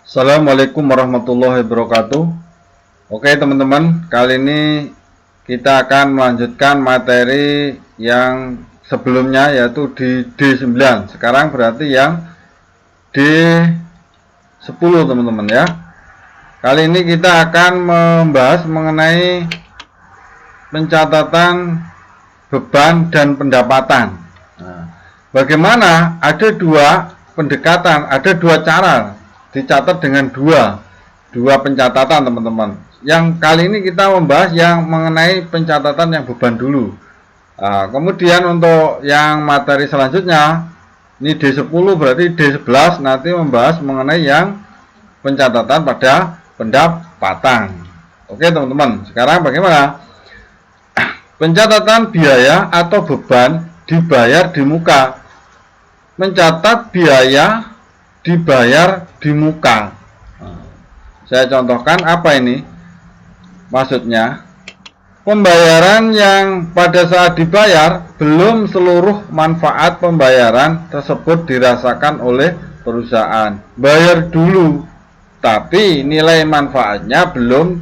Assalamualaikum warahmatullahi wabarakatuh. Oke teman-teman, kali ini kita akan melanjutkan materi yang sebelumnya, yaitu di D9. Sekarang berarti yang D10 teman-teman ya. Kali ini kita akan membahas mengenai pencatatan beban dan pendapatan. Bagaimana? Ada dua pendekatan, ada dua cara dicatat dengan dua pencatatan teman-teman. Yang kali ini kita membahas yang mengenai pencatatan yang beban dulu. Kemudian untuk yang materi selanjutnya, ini D10 berarti D11 nanti membahas mengenai yang pencatatan pada pendapatan. Oke teman-teman, sekarang bagaimana? Pencatatan biaya atau beban dibayar di muka. Mencatat biaya dibayar di muka. Saya contohkan apa ini maksudnya. Pembayaran yang pada saat dibayar belum seluruh manfaat pembayaran tersebut dirasakan oleh perusahaan. Bayar dulu, tapi nilai manfaatnya belum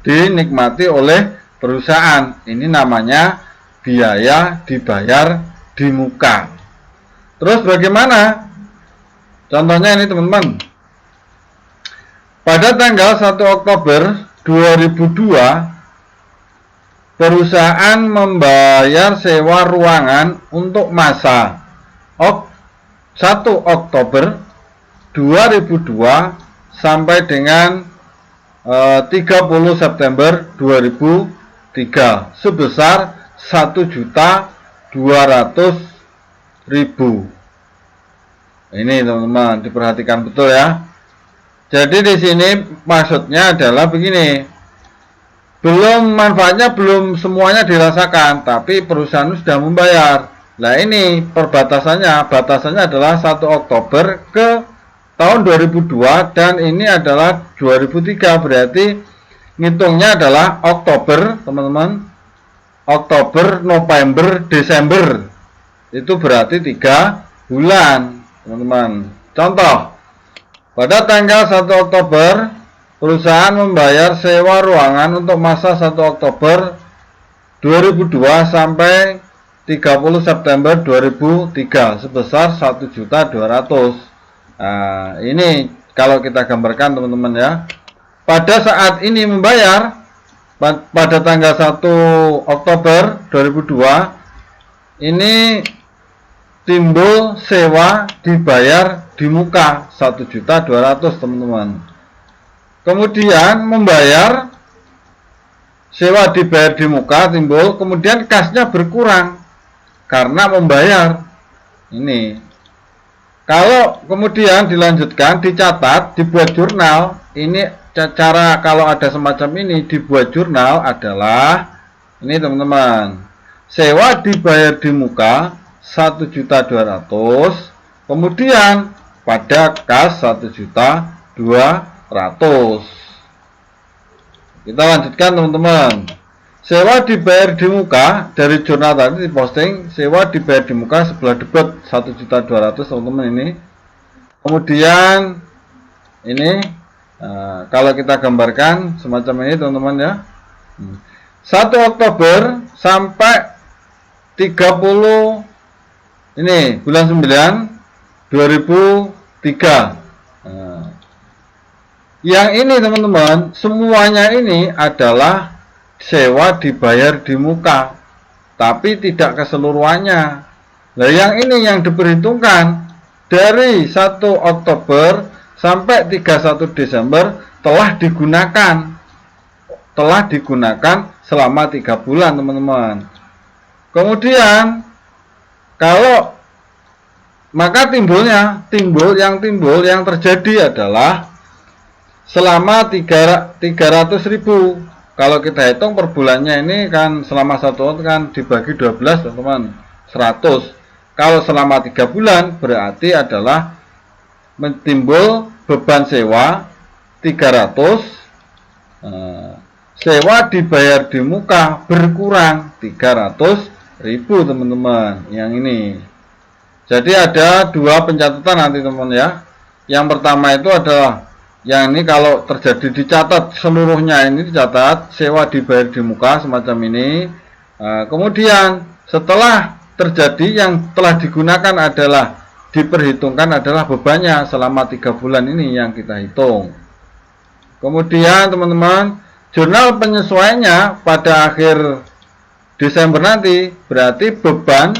dinikmati oleh perusahaan. Ini namanya biaya dibayar di muka. Terus bagaimana? Contohnya ini teman-teman. Pada tanggal 1 Oktober 2002, perusahaan membayar sewa ruangan untuk masa 1 Oktober 2002 sampai dengan 30 September 2003 sebesar 1.200.000. Ini teman-teman diperhatikan betul ya. Jadi di sini maksudnya adalah begini. Manfaatnya belum semuanya dirasakan, tapi perusahaan sudah membayar. Nah, ini batasannya adalah 1 Oktober ke tahun 2002 dan ini adalah 2003, berarti ngitungnya adalah Oktober, teman-teman. Oktober, November, Desember. Itu berarti 3 bulan. Teman-teman, contoh, pada tanggal 1 Oktober perusahaan membayar sewa ruangan untuk masa 1 Oktober 2002 sampai 30 September 2003 sebesar 1.200.000. Nah, ini kalau kita gambarkan teman-teman ya. Pada saat ini membayar pada tanggal 1 Oktober 2002 ini timbul sewa dibayar di muka 1.200.000 teman-teman. Kemudian membayar sewa dibayar di muka timbul, kemudian kasnya berkurang karena membayar. Ini kalau kemudian dilanjutkan, dicatat, dibuat jurnal. Ini cara kalau ada semacam ini dibuat jurnal adalah ini teman-teman. Sewa dibayar di muka 1.200.000, kemudian pada kas 1.200.000. Kita lanjutkan teman-teman. Sewa dibayar di muka dari jurnal tadi diposting, sewa dibayar di muka sebelah debit 1.200.000 teman-teman ini. Kemudian ini kalau kita gambarkan semacam ini teman-teman ya. 1 Oktober sampai 30 ini bulan 9 2003. Yang ini teman-teman, semuanya ini adalah sewa dibayar di muka, tapi tidak keseluruhannya. Nah, yang ini yang diperhitungkan dari 1 Oktober sampai 31 Desember telah digunakan selama 3 bulan teman-teman. Kemudian kalau maka timbul yang terjadi adalah selama 300.000. Kalau kita hitung per bulannya ini kan selama 1 tahun kan dibagi 12 teman-teman, 100. Kalau selama 3 bulan berarti adalah timbul beban sewa 300. Sewa dibayar di muka berkurang 300.000 teman-teman. Yang ini. Jadi ada dua pencatatan nanti teman-teman ya. Yang pertama itu adalah Yang ini kalau terjadi dicatat seluruhnya, ini dicatat sewa dibayar di muka semacam ini. Kemudian setelah terjadi yang telah digunakan adalah diperhitungkan adalah bebannya selama 3 bulan ini yang kita hitung. Kemudian teman-teman, jurnal penyesuaiannya pada akhir Desember nanti berarti beban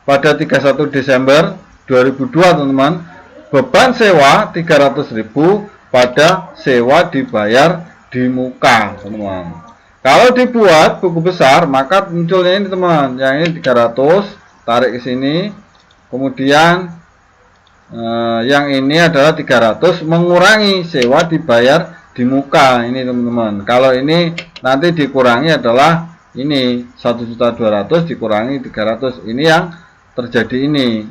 pada 31 Desember 2002 teman-teman, beban sewa 300.000 pada sewa dibayar di muka teman-teman. Kalau dibuat buku besar maka munculnya ini teman, yang ini 300 tarik ke sini, kemudian yang ini adalah 300 mengurangi sewa dibayar di muka ini teman-teman. Kalau ini nanti dikurangi adalah ini 1.200.000 dikurangi 300. Ini yang terjadi ini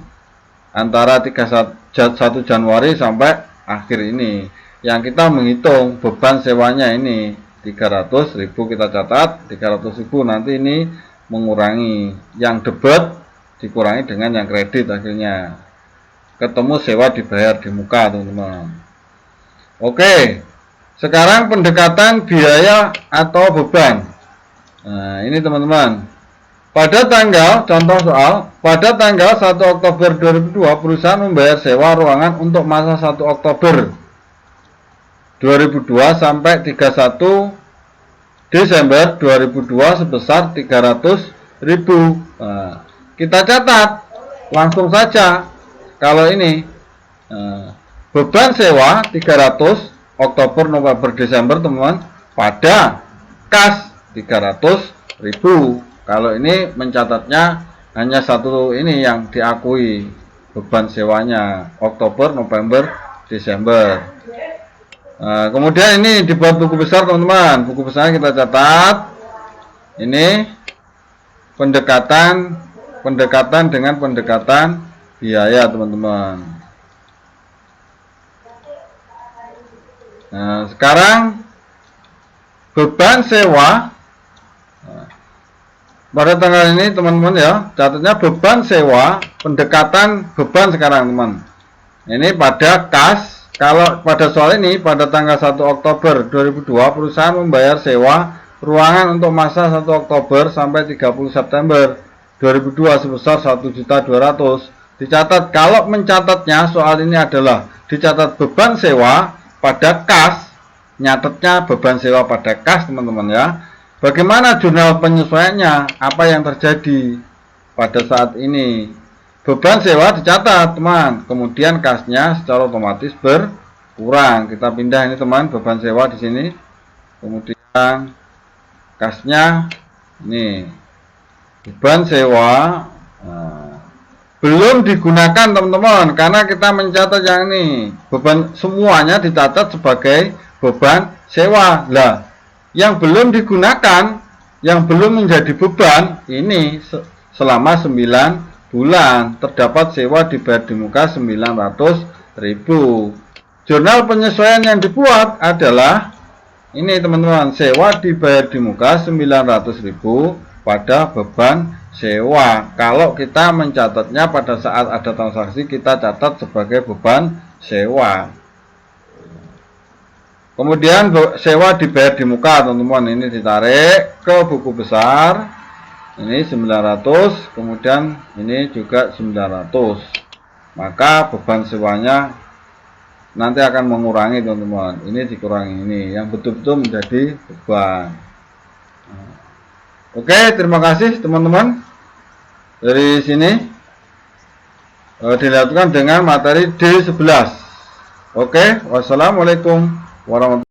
antara 31 Januari sampai akhir ini. Yang kita menghitung beban sewanya ini 300.000 kita catat, 300.000 nanti ini mengurangi yang debit dikurangi dengan yang kredit, akhirnya ketemu sewa dibayar di muka teman-teman. Oke, sekarang pendekatan biaya atau beban. Nah ini teman-teman, pada tanggal, contoh soal, pada tanggal 1 Oktober 2002 perusahaan membayar sewa ruangan untuk masa 1 Oktober 2002 sampai 31 Desember 2002 sebesar 300.000. Nah, kita catat langsung saja. Kalau ini beban sewa 300 Oktober, November, Desember teman-teman, pada kas 300.000. Kalau ini mencatatnya hanya satu ini yang diakui beban sewanya Oktober, November, Desember. Kemudian ini dibuat buku besar teman-teman. Buku besarnya kita catat. Ini pendekatan dengan pendekatan biaya teman-teman. Nah, sekarang beban sewa pada tanggal ini teman-teman ya, catatnya beban sewa, pendekatan beban sekarang teman. Ini pada kas, kalau pada soal ini pada tanggal 1 Oktober 2002 perusahaan membayar sewa ruangan untuk masa 1 Oktober sampai 30 September 2002 sebesar 1.200.000. Dicatat, kalau mencatatnya soal ini adalah dicatat beban sewa pada kas, nyatetnya beban sewa pada kas teman-teman ya. Bagaimana jurnal penyesuaiannya, apa yang terjadi pada saat ini? Beban sewa dicatat teman, kemudian kasnya secara otomatis berkurang. Kita pindah ini teman, beban sewa di sini, kemudian kasnya ini beban sewa. Belum digunakan teman-teman, karena kita mencatat yang ini beban, semuanya dicatat sebagai beban sewa lah. Yang belum digunakan, yang belum menjadi beban ini selama 9 bulan terdapat sewa dibayar di muka 900.000. Jurnal penyesuaian yang dibuat adalah ini teman-teman, sewa dibayar di muka 900.000 pada beban sewa. Kalau kita mencatatnya pada saat ada transaksi, kita catat sebagai beban sewa. Kemudian sewa dibayar di muka teman-teman, ini ditarik ke buku besar, ini 900, kemudian ini juga 900, maka beban sewanya nanti akan mengurangi teman-teman, ini dikurangi ini, yang betul-betul menjadi beban. Oke, terima kasih teman-teman. Dari sini dilanjutkan dengan materi D11. Oke, wassalamualaikum warahmatullahi wabarakatuh.